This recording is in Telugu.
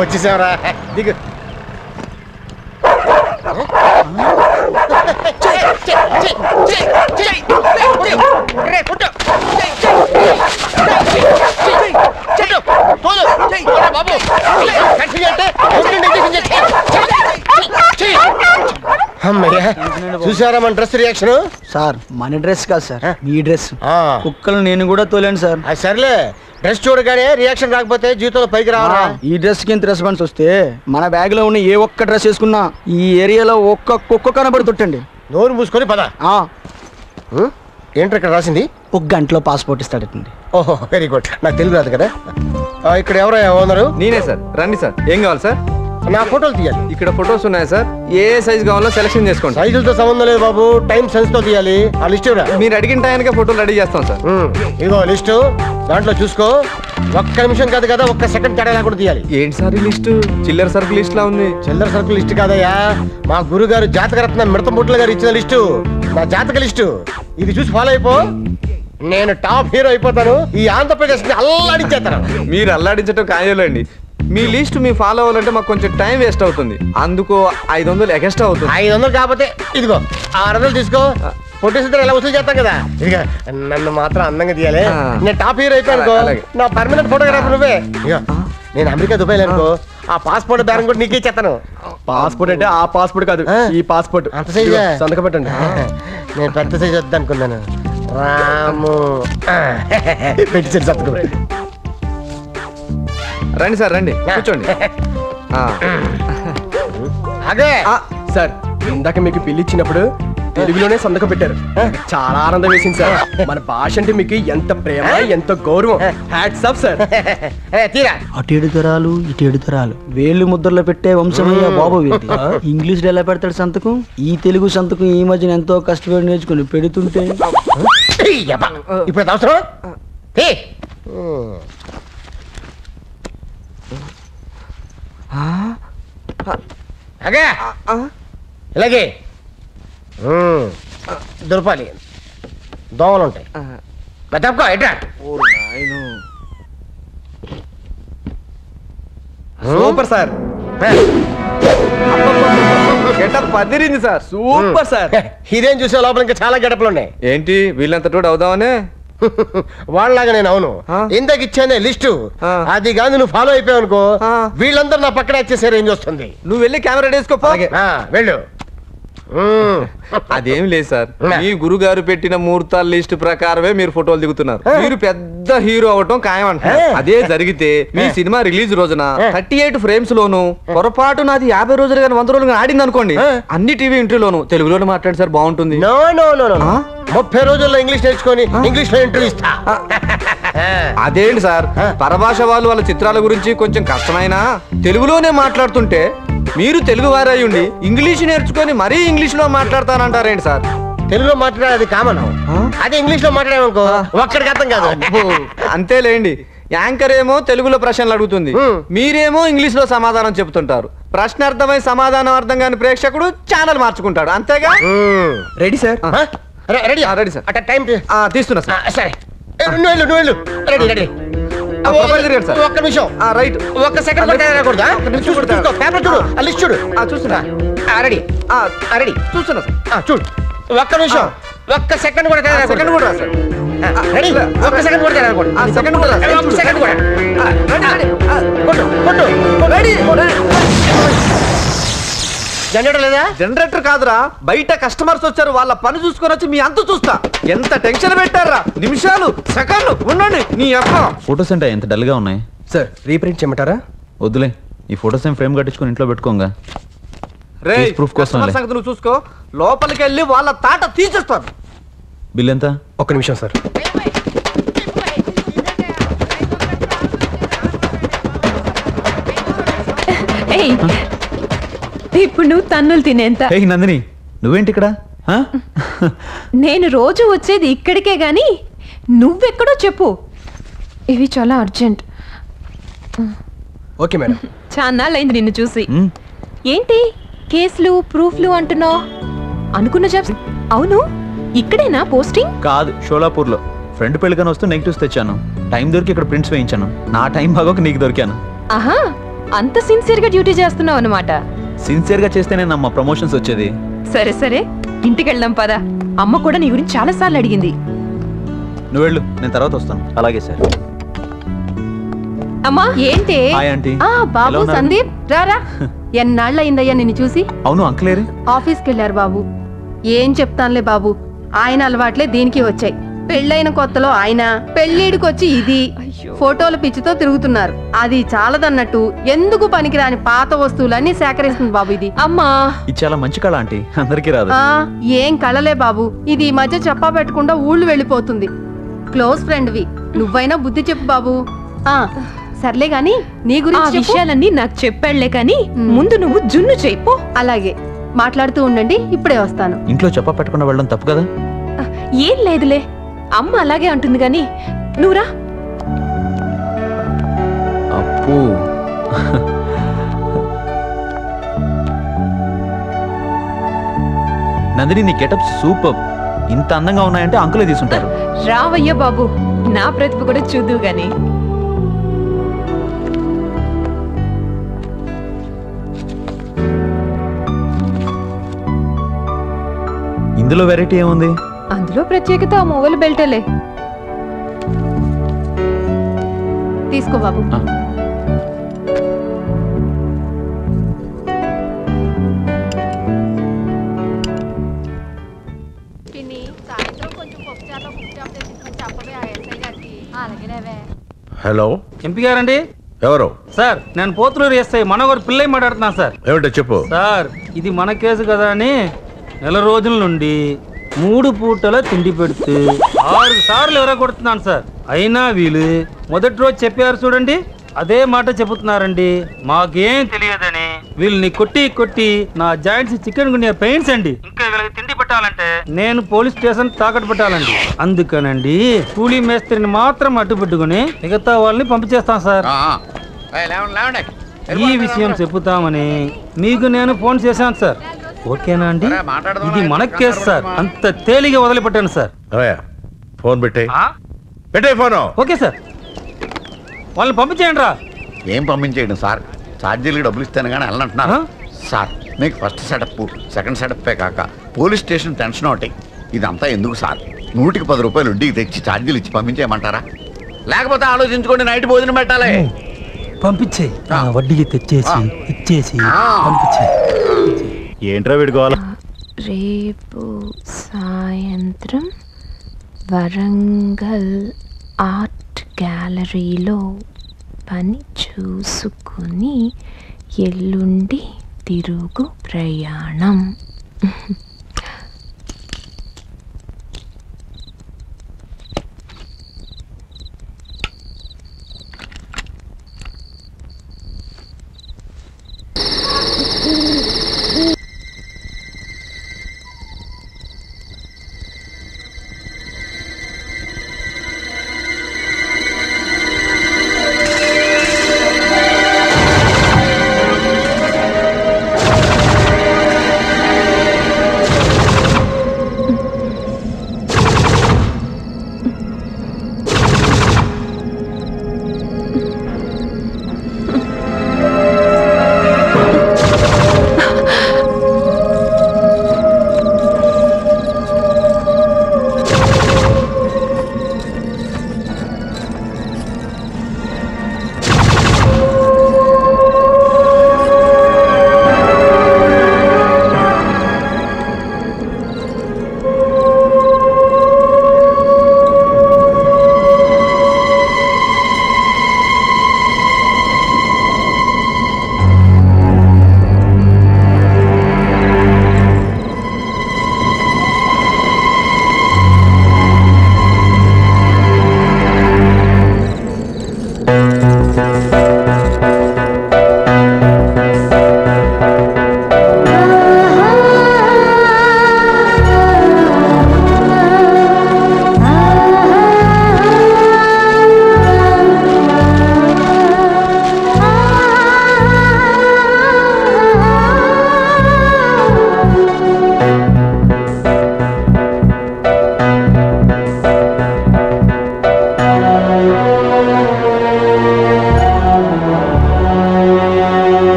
వచ్చేసావరా దిగు. చూసారా మన డ్రెస్ రియాక్షన్? సార్ మన డ్రెస్ కాదు సార్, మీ డ్రెస్. కుక్కలు నేను కూడా తోలేను సార్. సర్లే, డ్రెస్ చూడగానే రియాక్షన్ రాకపోతే జీవితంలో పైకి రావాలా? ఈ డ్రెస్ కి ఎంత రెస్పాన్స్ వస్తే మన బ్యాగ్ లో ఉన్న ఏ ఒక్క డ్రెస్ వేసుకున్నా ఈ ఏరియాలో ఒక్క కుక్క కనబడుతుంటండి. నోరు మూసుకొని పద. ఏంటి ఇక్కడ రాసింది? ఒక గంటలో పాస్పోర్ట్ ఇస్తాడటండి. ఓహో వెరీ గుడ్. నాకు తెలుగు రాదు కదా. ఇక్కడ ఎవరో ఓనరు? నేనే సార్. రండి సార్. ఏం కావాలి సార్? నా ఫోటోలు తీయాలి. ఇక్కడ ఫోటోస్ ఉన్నాయి సార్. ఏ సైజ్ కావాలో సెలెక్షన్ చేసుకోండి. సైజులతో సంబంధం లేదు బాబు, టైం సెన్స్ తో తీయాలి. ఆ లిస్ట్ మీరు అడిగిన టైంకే ఫోటోలు రెడీ చేస్తాం సార్. ఇదిగో లిస్టు, దాంట్లో చూసుకో. ఒక్క నిమిషం కాదు కదా, ఒక్క సెకండ్ తేడా లేకుండా తీయాలి. ఏంటి సార్ ఈ లిస్టు? చిల్లర సరుకు లిస్ట్ లా ఉంది. చిల్లర సరుకు లిస్ట్ కాదయ్యా, మా గురుగారు జాతకరత్న మిడతముట్ల గారు ఇచ్చిన లిస్టు, నా జాతక లిస్టు. ఇది చూసి ఫాలో అయిపో, నేను టాప్ హీరో అయిపోతాను. ఈ ఆంధ్రప్రదేశ్ ని అల్లాడించేస్తాను. మీరు అల్లాడించడం ఖాయండి. మీ లిస్ట్ మీ ఫాలో అవ్వాలంటే మాకు కొంచెం టైం వేస్ట్ అవుతుంది. అందుకు 500 ఎక్స్ట్రా అవుతుంది. 500 కాకపోతే ఇదిగో 600 తీసుకో. ఫోటోస్ ఎలా వసూలు చేస్తాం కదా. ఇదిగా నన్ను మాత్రం అందంగా తీయాలి. నేను టాప్ హీరో అయిపోయానుకో, నా పర్మనెంట్ ఫోటోగ్రాఫర్ నువ్వే. నేను అమెరికా దుబాయ్ అనుకో, ఆ పాస్పోర్ట్ బేరం కూడా నీకే ఇచ్చేస్తాను. పాస్పోర్ట్ అంటే ఆ పాస్పోర్ట్ కాదు, ఈ పాస్పోర్ట్. అంత సైజ్ సంతకం పెట్టండి. నేను పెద్ద సైజ్ వద్దు అనుకున్నాను. రాము పెట్టి సంతకం. రండి సార్, రండి కూర్చోండి. అదే సార్, ఇందాక మీకు బిల్లు ఇచ్చినప్పుడు తెలుగులోనే సంతకం పెట్టారు. చాలా ఆనందం వేసింది సార్. మన భాష అంటే మీకు ఎంత ప్రేమ, ఎంత గౌరవం. Hats off sir. తీరా. అటు 7 తరాలు, ఇటు 7 తరాలు వేలు ముద్రలో పెట్టే వంశమయ్య బాబు వీటి. ఇంగ్లీష్ లో ఎలా పెడతాడు సంతకం? ఈ తెలుగు సంతకం ఈ మధ్యన ఎంతో కష్టపడి నేర్చుకుని పెడుతుంటే ఇప్పుడు అవసరం. అగే ఇలాగే దురపాలి, దోమలు ఉంటాయి. తప్పుకో ఎట్రా. Super sir. గెటప్ పదిరింది సార్. Super sir. ఇదేం చూసే లోపల ఇంకా చాలా గెటప్లు ఉన్నాయి. ఏంటి వీళ్ళంత తోడు అవుదామనే? వాళ్ళలాగా నేను అవును. ఇందాక ఇచ్చానే లిస్టు, అది కాదు నువ్వు ఫాలో అయిపోయావు అనుకో, వీళ్ళందరూ నా పక్కన వచ్చేసారు. ఏం చూస్తుంది? నువ్వు వెళ్ళి కెమెరా వేసుకోపో. వెళ్ళు. అదేం లేదు సార్, మీ గురుగారు పెట్టిన ముహూర్తాల లిస్ట్ ప్రకారమే మీరు ఫోటోలు దిగుతున్నారు. మీరు పెద్ద హీరో అవటం ఖాయం అంటారు. అదే జరిగితే మీ సినిమా రిలీజ్ రోజున 38 ఫ్రేమ్స్ లోను పొరపాటు నాది 50 రోజులు కానీ 100 రోజులు కానీ ఆడింది అనుకోండి, అన్ని టీవీ ఇంటర్వ్యూలోను తెలుగులోనే మాట్లాడి సార్ బాగుంటుంది. 30 రోజుల్లో ఇంగ్లీష్ నేర్చుకొని ఇంగ్లీష్ లో ఇంటర్వ్యూ ఇస్తా. అదేంటి సార్, పరభాష వాళ్ళు వాళ్ళ చిత్రాల గురించి కొంచెం కష్టమైనా తెలుగులోనే మాట్లాడుతుంటే మీరు తెలుగు వారయ్యుండి ఇంగ్లీష్ నేర్చుకొని మరీ ఇంగ్లీష్ లో మాట్లాడతానంటారేంటి సార్? తెలుగులో మాట్లాడేది కామన్, అదే ఇంగ్లీష్ లో మాట్లాడామనుకో ఒక్కడికి అర్థం కాదు. అంతేలేండి. యాంకర్ ఏమో తెలుగులో ప్రశ్నలు అడుగుతుంది, మీరేమో ఇంగ్లీష్ లో సమాధానం చెప్తుంటారు. ప్రశ్న అర్థమై సమాధానం అర్థం కాని ప్రేక్షకుడు ఛానల్ మార్చుకుంటాడు. అంతేగా? Ready sir. Ready ready sir. అట్లా టైం తీస్తున్నా సార్. సరే నువ్వు వెళ్ళు. Ready ready. ఒక్క నిమిషం. రైట్. ఒక్క సెకండ్ కొట్టకూడదా? పేపర్ చూడు, ఆ లిస్ట్ చూడు. చూస్తున్నా. రెడీ రెడీ చూస్తున్నా సార్. చూడు. ఒక్క నిమిషం, ఒక్క సెకండ్ కూడా సెకండ్ కూడా సార్. రెడీ. ఒక్క సెకండ్ కూడా సెకండ్ కూడా సెకండ్ కూడా రెడీ. జనరేటర్ లేదా? జనరేటర్ కాదురా, బయట కస్టమర్స్ వచ్చారు, వాళ్ళ పని చూసుకొని వచ్చి మీ అంత చూస్తా. ఎంత టెన్షన్ పెట్టారా? నిమిషాలు సెకండ్లు ఉండండి. నీ అక్క ఫోటోస్ అంటే ఎంత డల్ గా ఉన్నాయి సార్. రీప్రింట్ చేయమంటారా? వద్దులే, ఈ ఫోటోస్ ఏం ఫ్రేమ్ కట్టించుకొని ఇంట్లో పెట్టుకోంగా. రే ప్రూఫ్ కోసం సంగతి నువ్వు చూసుకో. లోపలికి వెళ్ళి వాళ్ళ తాట తీసేస్తాను. బిల్ ఎంత? ఒక్క నిమిషం సార్. ఇప్పుడు నువ్వు తన్నులు తినేంత. నందిని నువ్వేంటి ఇక్కడ? నేను రోజు వచ్చేది ఇక్కడికే గాని నువ్వెక్కడో చెప్పు. ఇవి చాలా అర్జెంట్. Okay madam. చాన్నాళ్ళైంది నిన్ను చూసి. ఏంటి కేసులు ప్రూఫ్లు అంటున్నావు? అనుకున్న జాబ్స్. అవును, ఇక్కడేనా పోస్టింగ్? కాదు, షోలాపూర్ లో. ఫ్రెండ్ పెళ్ళికని వస్తూ నెగిటివ్స్ తెచ్చాను. టైం దొరికి ఇక్కడ ప్రింట్స్ వేయించాను. నా టైం బాగోక నీకు దొరికాను. ఆహా, అంత సిన్సియర్ గా డ్యూటీ చేస్తున్నావు అనమాట. సిన్సియర్ గా చేస్తేనే నమ్మ ప్రమోషన్స్ వచ్చేది. సరే సరే, ఇంటికి వెళ్దాం పదా. అమ్మ కూడా నీ గురించి చాలా సార్లు అడిగింది. నువ్వు వెళ్ళు, నేను తర్వాత వస్తాను. అలాగే సార్. అమ్మా ఏంటి? Hi aunty. బాబు సందీప్ రారా. ఎన్నాళ్ళు అయిందయ్యా నిన్ను చూసి. అవును అంకులేరే? ఆఫీస్కి వెళ్ళారు బాబు. ఏం చెప్తానులే బాబు, ఆయన అలవాట్లే దీనికి వచ్చాయి. పెళ్ళైన కొత్తలో ఆయన, పెళ్ళిడికి వచ్చి ఇది, ఫోటోల పిచ్చితో తిరుగుతున్నారు. అది చాలదన్నట్టు ఎందుకు పనికిరాని పాత వస్తువులన్నీ సేకరిస్తుంది బాబు ఇది. అమ్మా ఇది చాలా మంచి కళ ఆంటీ, అందరికీ రాదు. ఏం కళలే బాబు, ఇది ఈ మధ్య చెప్పా పెట్టకుండా ఊళ్ళు వెళ్ళిపోతుంది. క్లోజ్ ఫ్రెండ్వి, నువ్వైనా బుద్ధి చెప్పు బాబు. సర్లే గాని నీ గురించి విషయాలన్నీ నాకు చెప్పాళ్లే కానీ ముందు నువ్వు జున్ను చేయిపో. అలాగే, మాట్లాడుతూ ఉండండి, ఇప్పుడే వస్తాను. ఇంట్లో చెప్పా పెట్టకుండా వెళ్ళడం తప్పు కదా? ఏం లేదులే, అమ్మ అలాగే అంటుంది గాని నువ్వురా. అప్పు నందిని, నీ గెటప్ సూపర్. ఇంత అందంగా ఉన్నాయంటే అంకులే తీసుంటారు. రావయ్య బాబు, నా ప్రతిభ కూడా చూద్దు గాని. ఇందులో వెరైటీ ఏముంది? అందులో ప్రత్యేకత ఆ మొబైల్ బెల్టలే. తీసుకో బాబు. హలో, ఎంపీ గారండి? ఎవరు? సార్, నేను పోతులూరు ఎస్ఐ మనోగర్ పిల్లై మాట్లాడుతున్నాను సార్. ఏమిటో చెప్పు. సార్, ఇది మన కేసు కదా అని నెల రోజుల నుండి 3 పూటల తిండి పెడుతూ 6 సార్లు ఎరగొడుతున్నాను సార్. అయినా వీళ్ళు మొదటి రోజు చెప్పారు చూడండి, అదే మాట చెబుతున్నారండి. మాకేం తెలియదని వీళ్ళని కొట్టి కొట్టి నా జాయింట్స్ చికెన్ గునియా పెయిన్స్ అండి. ఇంకా వీళ్ళకి తిండి పెట్టాలంటే నేను పోలీస్ స్టేషన్ తాకట్టు పెట్టాలండి. అందుకనండి కూలీ మేస్త్రిని మాత్రం అడ్డు పెట్టుకుని మిగతా వాళ్ళని పంపించేస్తాం సార్. ఈ విషయం చెబుతామని మీకు నేను ఫోన్ చేశాను సార్. ఓకేనా అండి? ఇది మన కేసు సార్, అంత తేలిగా వదిలిపెట్టాను సార్. ఫోన్ పెట్టే ఫోన్. ఓకే సార్, వాళ్ళని పంపించేయండి రా. ఏం పంపించేయడం సార్, ఛార్జీలకి డబ్బులు ఇస్తాను కానీ వెళ్ళంటున్నారు సార్. మీకు ఫస్ట్ సెటప్, సెకండ్ సెటప్పే కాక పోలీస్ స్టేషన్ టెన్షన్ ఒకటి. ఇదంతా ఎందుకు సార్? 100కి 10 రూపాయలు వడ్డీకి తెచ్చి ఛార్జీలు ఇచ్చి పంపించేయమంటారా? లేకపోతే ఆలోచించుకోండి, నైట్ భోజనం పెట్టాలి. పంపించే వడ్డీకి తెచ్చేసి ఇచ్చేసి పంపించే. ఏంట్రా విడుకోవాలి? రేపు సాయంత్రం వరంగల్ ఆర్ట్ గ్యాలరీలో పని చూసుకుని ఎల్లుండి తిరుగు ప్రయాణం.